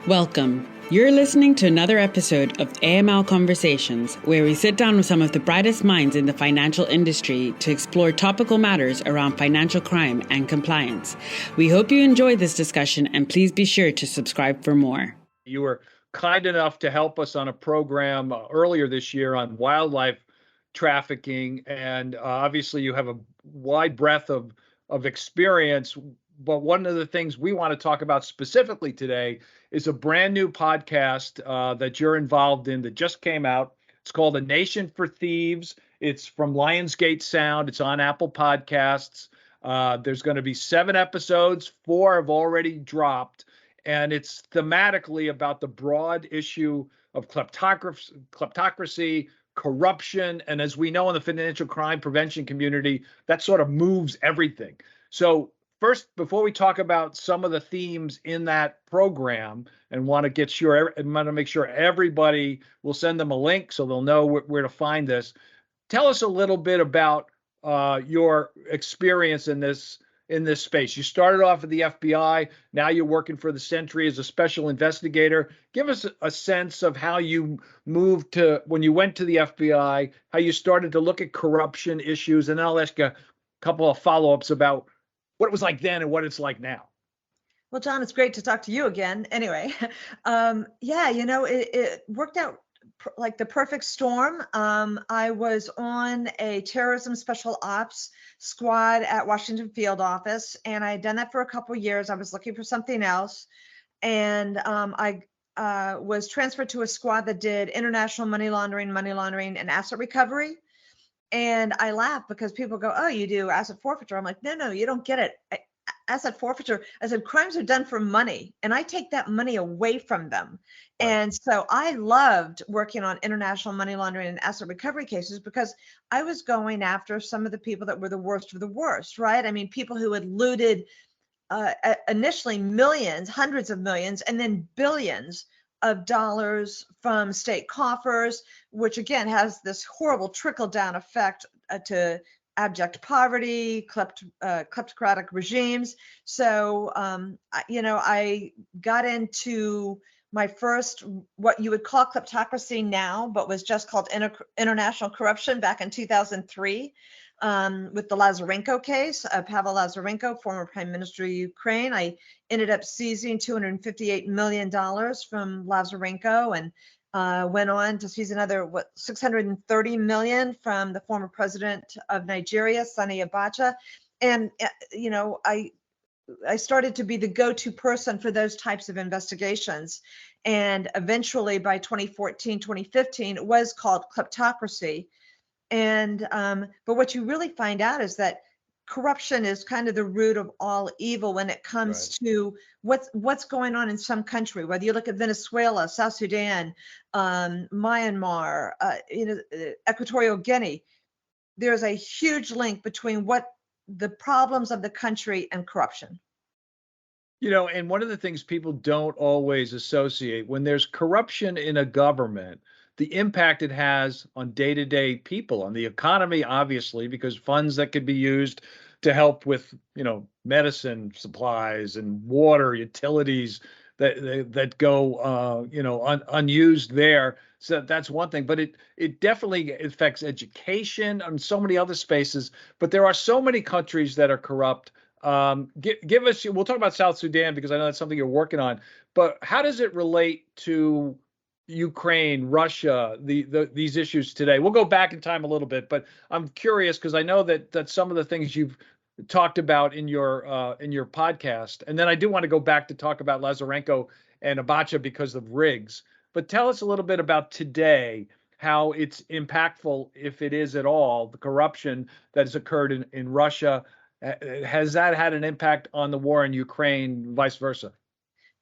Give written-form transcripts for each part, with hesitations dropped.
Welcome. You're listening to another episode of AML Conversations, where we sit down with some of the brightest minds in the financial industry to explore topical matters around financial crime and compliance. We hope you enjoy this discussion, and please be sure to subscribe for more. You were kind enough to help us on a program earlier this year on wildlife trafficking, and obviously you have a wide breadth of experience. But one of the things we want to talk about specifically today is a brand new podcast that you're involved in that just came out. It's called The Nation For Thieves. It's from Lionsgate Sound. It's on Apple Podcasts. There's going to be 7 episodes. 4 have already dropped. And it's thematically about the broad issue of kleptocracy, corruption. And as we know in the financial crime prevention community, that sort of moves everything. So first, before we talk about some of the themes in that program, and want to make sure everybody will send them a link so they'll know where to find this. Tell us a little bit about your experience in this space. You started off at the FBI. Now you're working for the Sentry as a special investigator. Give us a sense of how you moved to, when you went to the FBI, how you started to look at corruption issues, and then I'll ask you a couple of follow-ups about what it was like then and what it's like now. Well, John, it's great to talk to you again. Anyway, it worked out like the perfect storm. I was on a terrorism special ops squad at Washington field office, and I had done that for a couple of years. I was looking for something else, and I was transferred to a squad that did international money laundering, and asset recovery. And I laugh because people go, "Oh, you do asset forfeiture." I'm like, no, you don't get it. Asset forfeiture, I said, crimes are done for money, and I take that money away from them. Right. And so I loved working on international money laundering and asset recovery cases because I was going after some of the people that were the worst of the worst, right? I mean, people who had looted initially millions, hundreds of millions, and then billions of dollars from state coffers, which again has this horrible trickle-down effect to abject poverty, kleptocratic regimes. So, I got into my first, what you would call kleptocracy now, but was just called international corruption back in 2003 with the Lazarenko case, Pavel Lazarenko, former prime minister of Ukraine. I ended up seizing $258 million from Lazarenko, and went on to seize another $630 million from the former president of Nigeria, Sani Abacha. And I started to be the go-to person for those types of investigations. And eventually by 2014, 2015, it was called kleptocracy. And but what you really find out is that corruption is kind of the root of all evil when it comes to what's going on in some country, whether you look at Venezuela, South Sudan, Myanmar, Equatorial Guinea. There's a huge link between what the problems of the country and corruption. And one of the things people don't always associate, when there's corruption in a government, the impact it has on day-to-day people, on the economy, obviously, because funds that could be used to help with, medicine supplies and water, utilities that go, unused there. So that's one thing, but it definitely affects education and so many other spaces. But there are so many countries that are corrupt. Give us, we'll talk about South Sudan because I know that's something you're working on, but how does it relate to Ukraine, Russia, these issues today? We'll go back in time a little bit, but I'm curious because I know that some of the things you've talked about in your podcast, and then I do want to go back to talk about Lazarenko and Abacha because of rigs. But tell us a little bit about today, how it's impactful, if it is at all, the corruption that has occurred in Russia. Has that had an impact on the war in Ukraine, vice versa?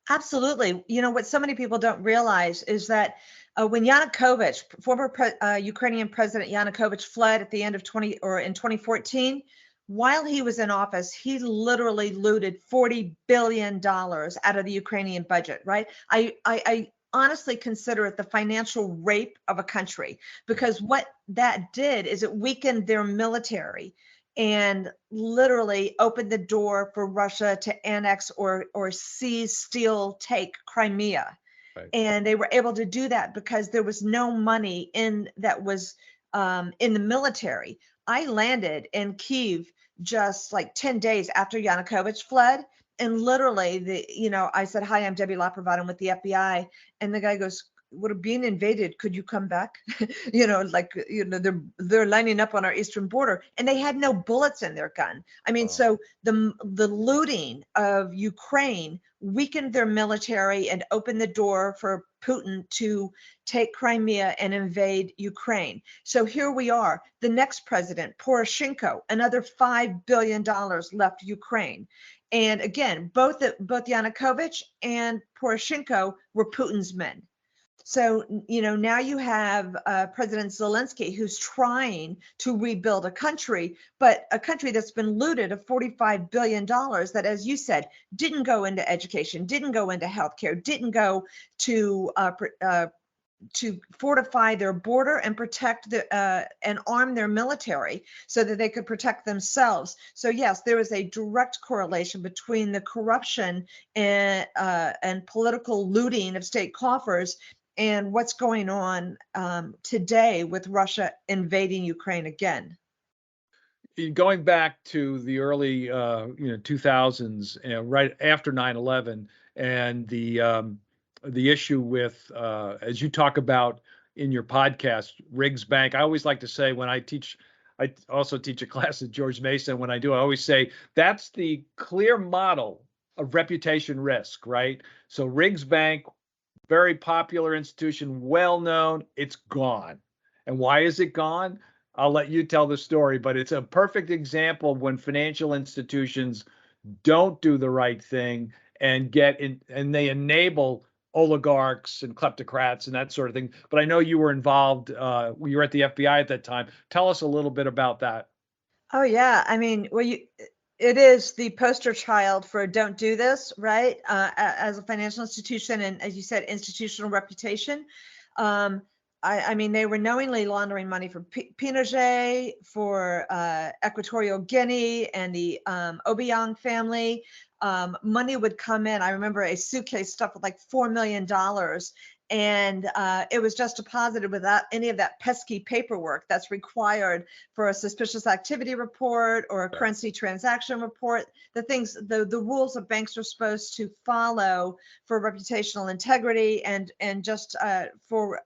Absolutely. What so many people don't realize is that when Yanukovych, former Ukrainian President Yanukovych, fled at the end of in 2014, while he was in office, he literally looted $40 billion out of the Ukrainian budget, right? I honestly consider it the financial rape of a country, because what that did is it weakened their military. and literally opened the door for Russia to annex or seize, steal, take Crimea. Right. And they were able to do that because there was no money that was in the military. I landed in Kyiv just like 10 days after Yanukovych fled. And literally, I said, "Hi, I'm Debbie LaPrevotte. I'm with the FBI." And the guy goes, "We're being invaded. Could you come back?" They're lining up on our eastern border, and they had no bullets in their gun. I mean, so the looting of Ukraine weakened their military and opened the door for Putin to take Crimea and invade Ukraine. So here we are. The next president, Poroshenko, another $5 billion left Ukraine. And again, both Yanukovych and Poroshenko were Putin's men. So, now you have President Zelensky, who's trying to rebuild a country, but a country that's been looted of $45 billion that, as you said, didn't go into education, didn't go into healthcare, didn't go to fortify their border and protect and arm their military so that they could protect themselves. So yes, there is a direct correlation between the corruption and political looting of state coffers and what's going on today with Russia invading Ukraine again. Going back to the early 2000s, right after 9/11, and the issue with, as you talk about in your podcast, Riggs Bank. I always like to say when I teach, I also teach a class at George Mason. When I do, I always say that's the clear model of reputation risk, right? So Riggs Bank, very popular institution, well known, it's gone. And why is it gone? I'll let you tell the story, but it's a perfect example of when financial institutions don't do the right thing and get in, and they enable oligarchs and kleptocrats and that sort of thing. But I know you were involved. You were at the FBI at that time. Tell us a little bit about that. Oh yeah, I mean, it is the poster child for don't do this, right? As a financial institution, and as you said, institutional reputation. I mean, they were knowingly laundering money for Pinochet, for Equatorial Guinea, and the Obiang family. Money would come in. I remember a suitcase stuffed with like $4 million. And it was just deposited without any of that pesky paperwork that's required for a suspicious activity report or a currency transaction report. The rules that banks are supposed to follow for reputational integrity and just for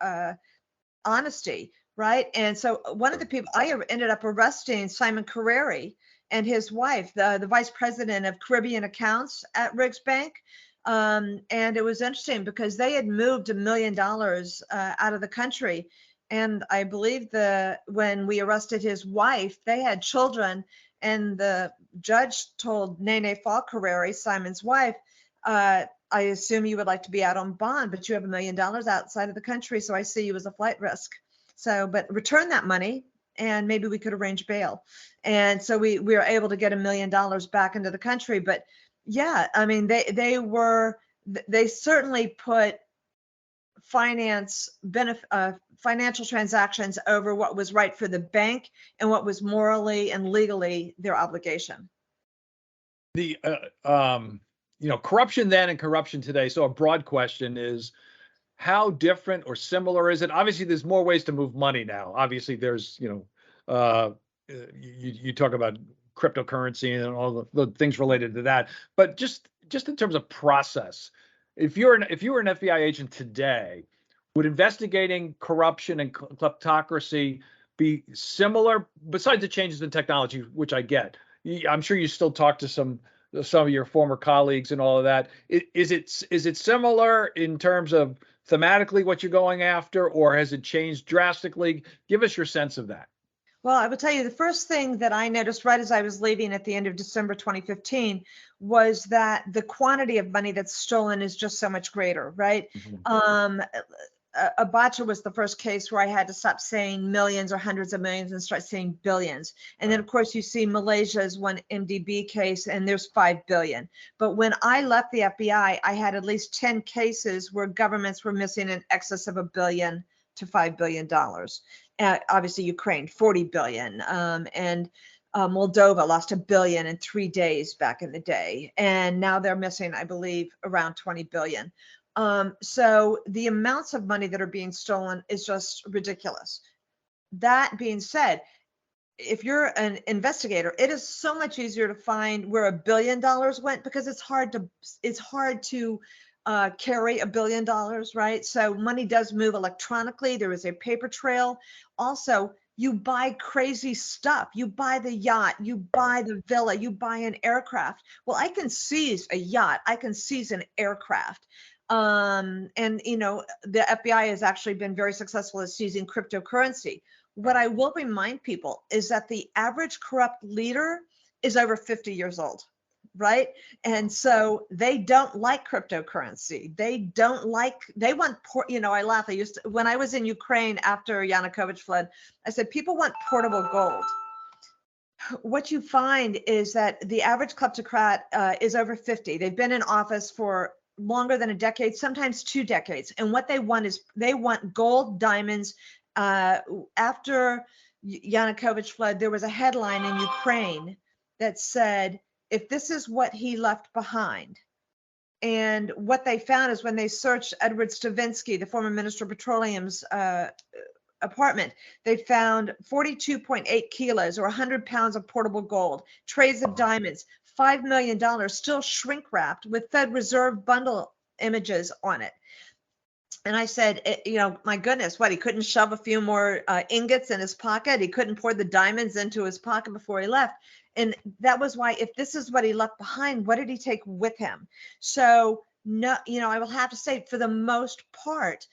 honesty, right? And so one of the people I ended up arresting, Simon Carreri and his wife, the vice president of Caribbean accounts at Riggs Bank. And it was interesting because they had moved $1 million out of the country. And I believe when we arrested his wife, they had children. And the judge told Nene Carreri, Simon's wife, I assume you would like to be out on bond, but you have $1 million outside of the country. So I see you as a flight risk. So, but return that money and maybe we could arrange bail. And so we were able to get $1 million back into the country. But yeah, I mean, they certainly put financial transactions over what was right for the bank and what was morally and legally their obligation. The corruption then and corruption today. So a broad question is, how different or similar is it? Obviously, there's more ways to move money now. Obviously, there's you talk about cryptocurrency and all the things related to that. But just in terms of process, if you were an FBI agent today, would investigating corruption and kleptocracy be similar? Besides the changes in technology, which I get, I'm sure you still talk to some of your former colleagues and all of that. Is it similar in terms of thematically what you're going after, or has it changed drastically? Give us your sense of that. Well, I will tell you, the first thing that I noticed right as I was leaving at the end of December 2015 was that the quantity of money that's stolen is just so much greater, right? Mm-hmm. Abacha was the first case where I had to stop saying millions or hundreds of millions and start saying billions. And then, of course, you see Malaysia's one MDB case, and there's 5 billion. But when I left the FBI, I had at least 10 cases where governments were missing in excess of $1 billion to $5 billion. Obviously, Ukraine, 40 billion. And Moldova lost $1 billion in 3 days back in the day, and now they're missing, I believe, around 20 billion. So the amounts of money that are being stolen is just ridiculous. That being said, if you're an investigator, it is so much easier to find where $1 billion went, because it's hard to carry $1 billion, right? So money does move electronically. There is a paper trail. Also, you buy crazy stuff. You buy the yacht, you buy the villa, you buy an aircraft. Well, I can seize a yacht. I can seize an aircraft. And the FBI has actually been very successful at seizing cryptocurrency. What I will remind people is that the average corrupt leader is over 50 years old, right? And so they don't like cryptocurrency. They want, I laugh. When I was in Ukraine after Yanukovych fled, I said, people want portable gold. What you find is that the average kleptocrat is over 50. They've been in office for longer than a decade, sometimes 2 decades. And what they want is they want gold, diamonds. After Yanukovych fled, there was a headline in Ukraine that said, if this is what he left behind. And what they found is when they searched Edward Stavinsky, the former Minister of Petroleum's apartment, they found 42.8 kilos or 100 pounds of portable gold, trays of diamonds, $5 million, still shrink wrapped with Fed Reserve bundle images on it. And I said, my goodness, what, he couldn't shove a few more ingots in his pocket? He couldn't pour the diamonds into his pocket before he left? And that was why, if this is what he left behind, what did he take with him? So, no, I will have to say, for the most part,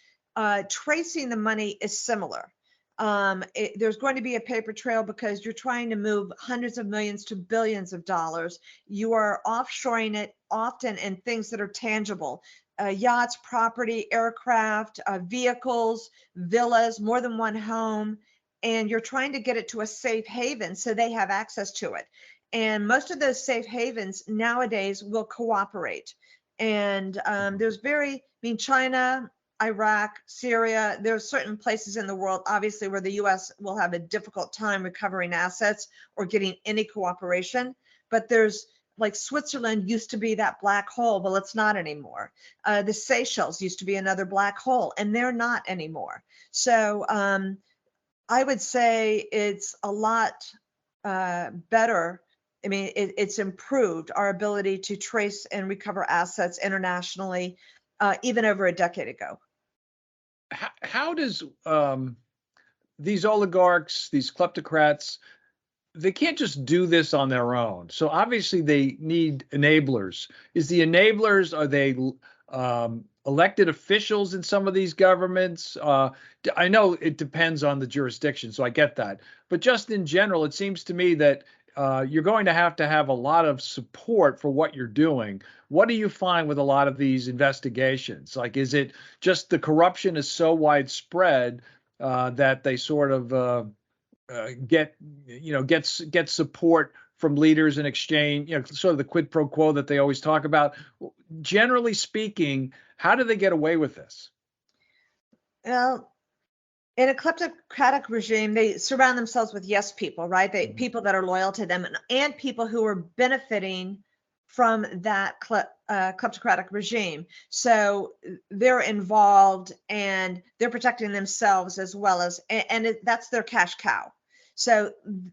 tracing the money is similar. There's going to be a paper trail because you're trying to move hundreds of millions to billions of dollars. You are offshoring it often in things that are tangible. Yachts, property, aircraft, vehicles, villas, more than one home, and you're trying to get it to a safe haven so they have access to it. And most of those safe havens nowadays will cooperate. And China, Iraq, Syria, there are certain places in the world, obviously, where the U.S. will have a difficult time recovering assets or getting any cooperation. But there's, like, Switzerland used to be that black hole. Well, it's not anymore. The Seychelles used to be another black hole, and they're not anymore. So I would say it's a lot better. I mean, it's improved our ability to trace and recover assets internationally, even over a decade ago. How does these oligarchs, these kleptocrats, they can't just do this on their own. So obviously they need enablers. Are they elected officials in some of these governments? I know it depends on the jurisdiction, so I get that. But just in general, it seems to me that you're going to have a lot of support for what you're doing. What do you find with a lot of these investigations? Like, is it just the corruption is so widespread that they sort of get support from leaders in exchange, sort of the quid pro quo that they always talk about? Generally speaking, how do they get away with this? Well, in a kleptocratic regime, they surround themselves with yes people, right? People that are loyal to them, and people who are benefiting from that kleptocratic regime. So they're involved and they're protecting themselves as well as, and that's their cash cow. So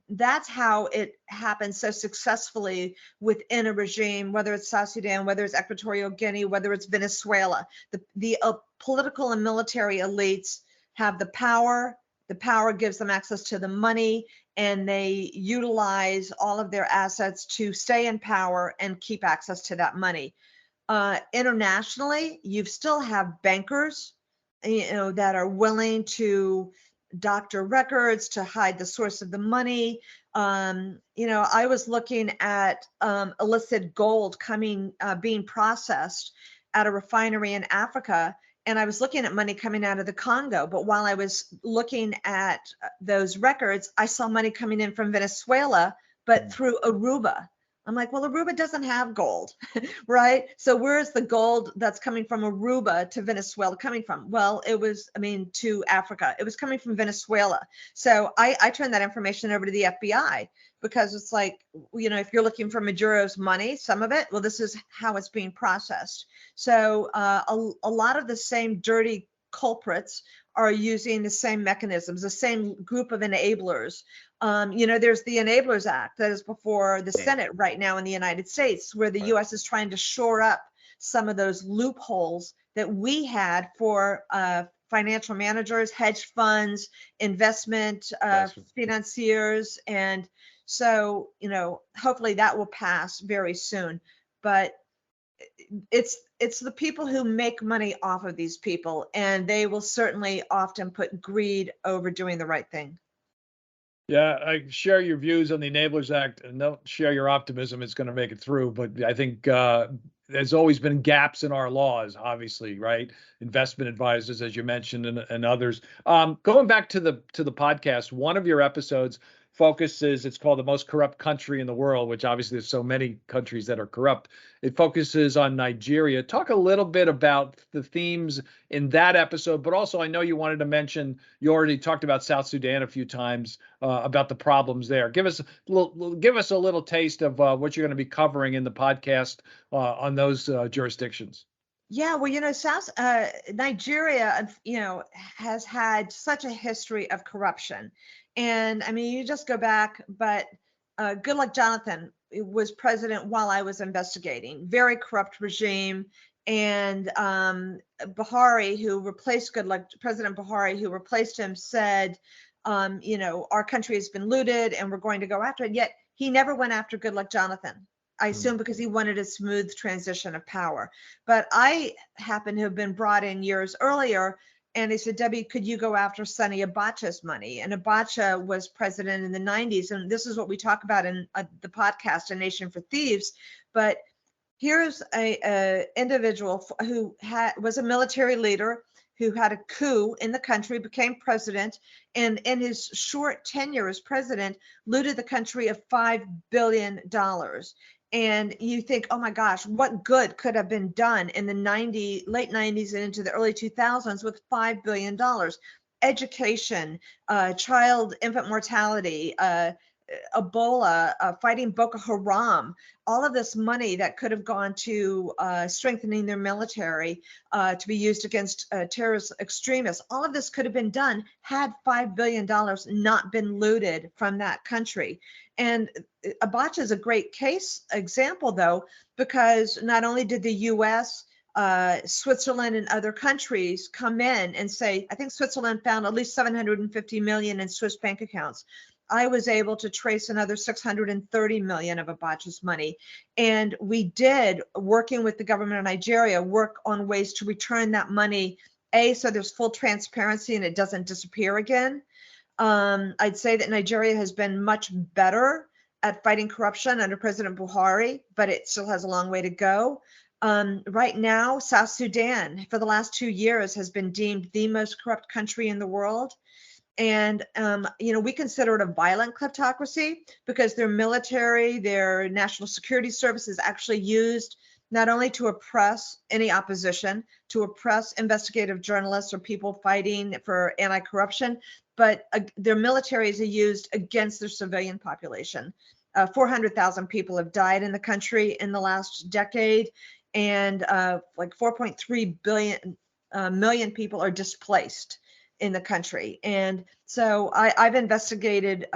that's how it happens so successfully within a regime, whether it's South Sudan, whether it's Equatorial Guinea, whether it's Venezuela. The political and military elites have the power. The power gives them access to the money, and they utilize all of their assets to stay in power and keep access to that money. Internationally, you still have bankers, that are willing to doctor records to hide the source of the money. I was looking at illicit gold being processed at a refinery in Africa, and I was looking at money coming out of the Congo. But while I was looking at those records, I saw money coming in from Venezuela, but through Aruba. I'm like, well, Aruba doesn't have gold, right? So where's the gold that's coming from Aruba to Venezuela coming from? Well, to Africa. It was coming from Venezuela. So I turned that information over to the FBI, because it's like, if you're looking for Maduro's money, some of it, well, this is how it's being processed. So a lot of the same dirty culprits are using the same mechanisms, the same group of enablers. There's the Enablers Act that is before the Senate right now in the United States, where the U.S. is trying to shore up some of those loopholes that we had for financial managers, hedge funds, investment financiers. And so, hopefully that will pass very soon. But it's the people who make money off of these people, and they will certainly often put greed over doing the right thing. Yeah, I share your views on the Enablers Act, and don't share your optimism it's going to make it through. But I think there's always been gaps in our laws, obviously, right? Investment advisors, as you mentioned, and others. Going back to the podcast, one of your episodes focuses, it's called The Most Corrupt Country in the World, which obviously there's so many countries that are corrupt. It focuses on Nigeria. Talk a little bit about the themes in that episode, but also I know you wanted to mention, you already talked about South Sudan a few times, about the problems there. Give us a little taste of what you're going to be covering in the podcast on those jurisdictions. Yeah, well, Nigeria, has had such a history of corruption. And I mean, you just go back, but Goodluck Jonathan was president while I was investigating. Very corrupt regime. And Buhari, who replaced President Buhari, who replaced him, said, our country has been looted and we're going to go after it. Yet he never went after Goodluck Jonathan. I assume because he wanted a smooth transition of power. But I happen to have been brought in years earlier, and they said, Debbie, could you go after Sani Abacha's money? And Abacha was president in the 90s. And this is what we talk about in the podcast, A Nation For Thieves. But here's a individual who was a military leader, who had a coup in the country, became president, and in his short tenure as president, looted the country of $5 billion. And you think, oh my gosh, what good could have been done in the late 90s and into the early 2000s with $5 billion? Education, infant mortality, Ebola, fighting Boko Haram, all of this money that could have gone to strengthening their military to be used against terrorist extremists. All of this could have been done had $5 billion not been looted from that country. And Abacha is a great case example, though, because not only did the U.S., Switzerland and other countries come in and say, I think Switzerland found at least 750 million in Swiss bank accounts. I was able to trace another 630 million of Abacha's money. And we did, working with the government of Nigeria, work on ways to return that money, so there's full transparency and it doesn't disappear again. I'd say that Nigeria has been much better at fighting corruption under President Buhari, but it still has a long way to go. Right now, South Sudan, for the last 2 years, has been deemed the most corrupt country in the world. And, we consider it a violent kleptocracy because their military, their national security service is actually used not only to oppress any opposition, to oppress investigative journalists or people fighting for anti-corruption, but their militaries are used against their civilian population. 400,000 people have died in the country in the last decade, and like 4.3 million people are displaced in the country. And so I've investigated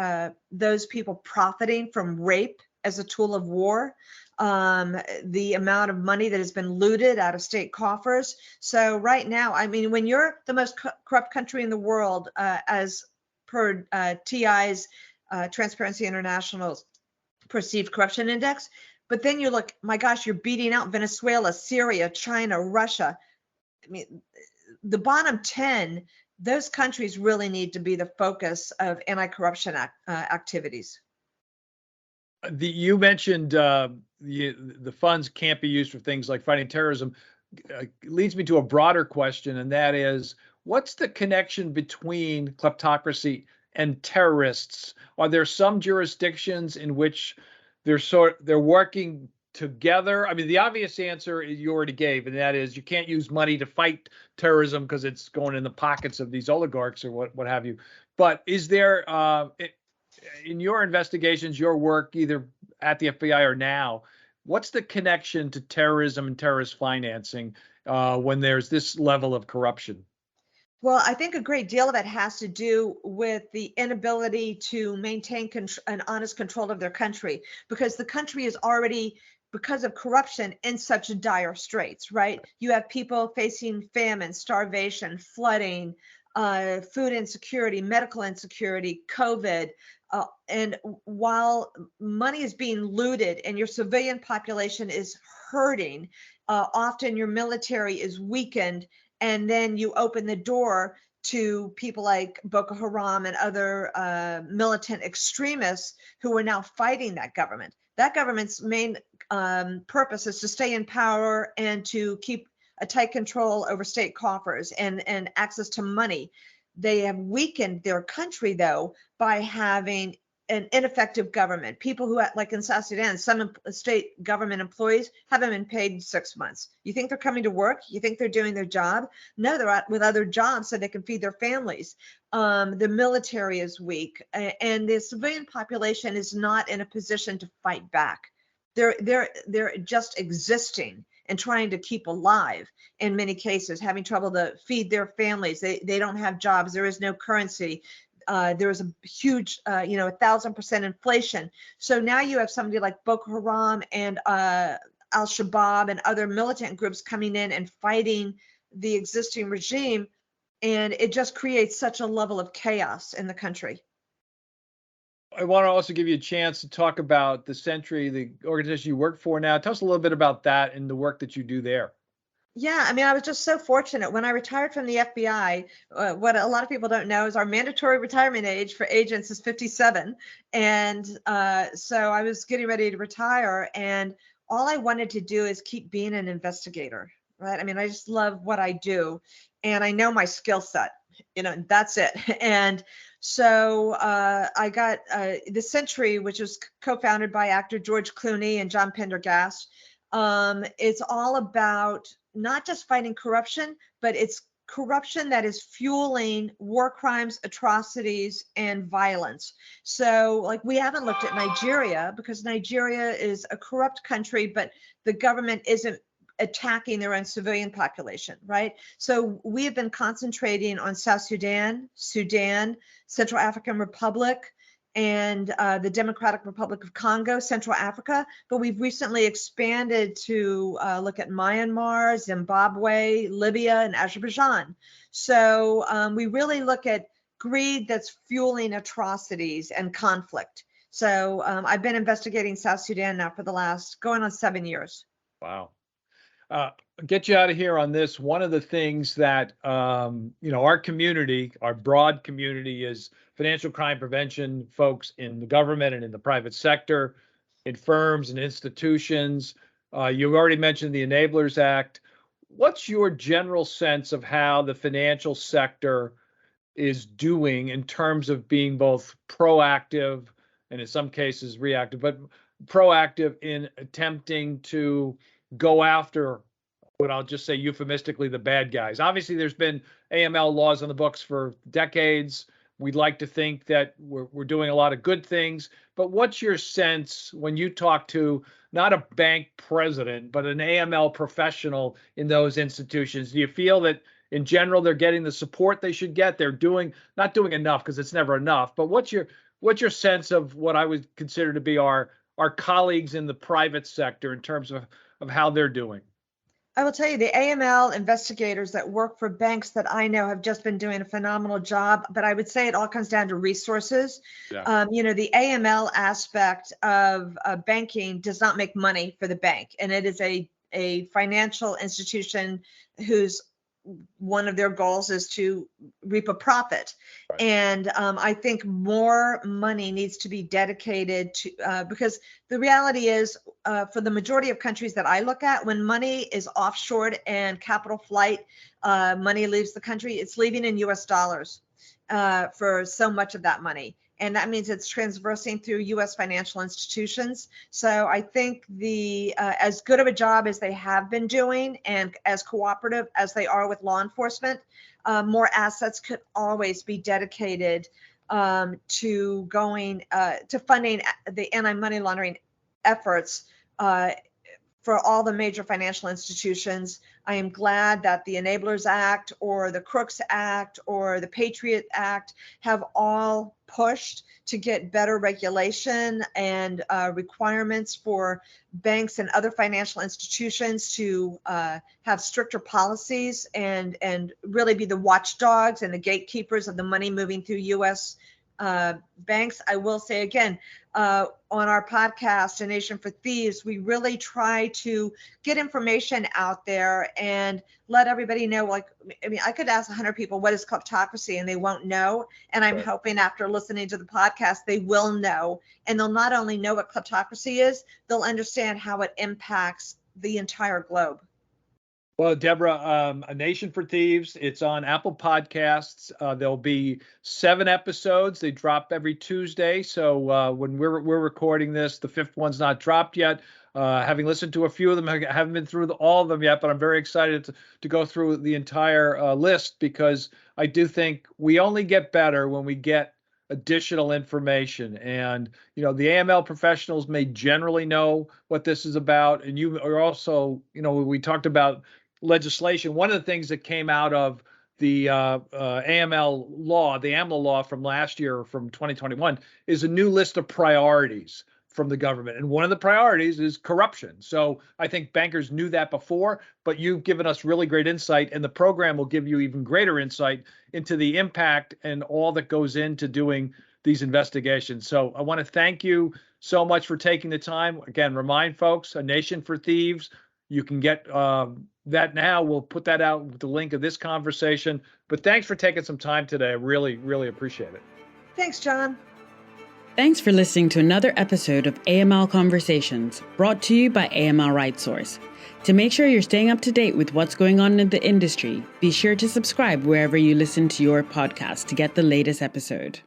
those people profiting from rape as a tool of war, the amount of money that has been looted out of state coffers. So right now, I mean, when you're the most corrupt country in the world, as per TI's Transparency International's Perceived Corruption Index, but then you look, my gosh, you're beating out Venezuela, Syria, China, Russia. I mean, the bottom 10, those countries really need to be the focus of anti-corruption activities. You mentioned the funds can't be used for things like fighting terrorism. Leads me to a broader question, and that is, what's the connection between kleptocracy and terrorists? Are there some jurisdictions in which they're working together? I mean, the obvious answer you already gave, and that is you can't use money to fight terrorism because it's going in the pockets of these oligarchs or what have you. But is there In your investigations, your work, either at the FBI or now, what's the connection to terrorism and terrorist financing when there's this level of corruption? Well, I think a great deal of it has to do with the inability to maintain an honest control of their country, because the country is already, because of corruption, in such dire straits, right? You have people facing famine, starvation, flooding, food insecurity, medical insecurity, COVID. And while money is being looted and your civilian population is hurting, often your military is weakened, and then you open the door to people like Boko Haram and other militant extremists who are now fighting that government. That government's main purpose is to stay in power and to keep a tight control over state coffers and access to money. They have weakened their country, though, by having an ineffective government. People who, like in South Sudan, some state government employees haven't been paid in 6 months. You think they're coming to work? You think they're doing their job? No, they're out with other jobs so they can feed their families. The military is weak, and the civilian population is not in a position to fight back. They're just existing and trying to keep alive, in many cases, having trouble to feed their families. They don't have jobs. There is no currency. There is a huge, 1,000% inflation. So now you have somebody like Boko Haram and Al-Shabaab and other militant groups coming in and fighting the existing regime. And it just creates such a level of chaos in the country. I want to also give you a chance to talk about the Sentry, the organization you work for now. Tell us a little bit about that and the work that you do there. Yeah, I mean, I was just so fortunate. When I retired from the FBI, what a lot of people don't know is our mandatory retirement age for agents is 57. And so I was getting ready to retire, and all I wanted to do is keep being an investigator, right? I mean, I just love what I do, and I know my skill set, that's it. And so I got the Sentry, which was co-founded by actor George Clooney and John Pendergast. It's all about not just fighting corruption, but it's corruption that is fueling war crimes, atrocities, and violence. So, like, we haven't looked at Nigeria because Nigeria is a corrupt country, but the government isn't attacking their own civilian population, right? So we have been concentrating on South Sudan, Central African Republic, and the Democratic Republic of Congo, Central Africa, but we've recently expanded to look at Myanmar, Zimbabwe, Libya, and Azerbaijan. So we really look at greed that's fueling atrocities and conflict. So I've been investigating South Sudan now for the last going on 7 years. Wow. Get you out of here on this. One of the things that, our community, our broad community, is financial crime prevention folks in the government and in the private sector, in firms and institutions. You already mentioned the Enablers Act. What's your general sense of how the financial sector is doing in terms of being both proactive and in some cases reactive, but proactive in attempting to go after what I'll just say euphemistically, the bad guys? Obviously, there's been AML laws on the books for decades. We'd like to think that we're doing a lot of good things. But what's your sense when you talk to not a bank president, but an AML professional in those institutions? Do you feel that in general they're getting the support they should get? They're not doing enough, because it's never enough. But what's your sense of what I would consider to be our colleagues in the private sector in terms of how they're doing? I will tell you, the AML investigators that work for banks that I know have just been doing a phenomenal job, but I would say it all comes down to resources. Yeah. The AML aspect of banking does not make money for the bank, and it is a financial institution whose one of their goals is to reap a profit. Right. And I think more money needs to be dedicated to, because the reality is, for the majority of countries that I look at, when money is offshored and capital flight, money leaves the country, it's leaving in US dollars for so much of that money. And that means it's transversing through U.S. financial institutions. So I think as good of a job as they have been doing and as cooperative as they are with law enforcement, more assets could always be dedicated to funding the anti-money laundering efforts for all the major financial institutions. I am glad that the Enablers Act or the Crooks Act or the Patriot Act have all pushed to get better regulation and requirements for banks and other financial institutions to have stricter policies and really be the watchdogs and the gatekeepers of the money moving through U.S. Banks. I will say again, on our podcast, A Nation for Thieves, we really try to get information out there and let everybody know. Like, I mean, I could ask 100 people, what is kleptocracy? And they won't know. And I'm hoping after listening to the podcast, they will know. And they'll not only know what kleptocracy is, they'll understand how it impacts the entire globe. Well, Debra, A Nation for Thieves, it's on Apple Podcasts. There'll be 7 episodes. They drop every Tuesday. So when we're recording this, the 5th one's not dropped yet. Having listened to a few of them, I haven't been through all of them yet, but I'm very excited to go through the entire list, because I do think we only get better when we get additional information. And, the AML professionals may generally know what this is about. And you are also, we talked about legislation. One of the things that came out of the AML law, the AMLA law from last year, from 2021, is a new list of priorities from the government. And one of the priorities is corruption. So I think bankers knew that before, but you've given us really great insight, and the program will give you even greater insight into the impact and all that goes into doing these investigations. So I want to thank you so much for taking the time. Again, remind folks, A Nation for Thieves. You can get that now. We'll put that out with the link of this conversation. But thanks for taking some time today. I really, really appreciate it. Thanks, John. Thanks for listening to another episode of AML Conversations, brought to you by AML RightSource. To make sure you're staying up to date with what's going on in the industry, be sure to subscribe wherever you listen to your podcast to get the latest episode.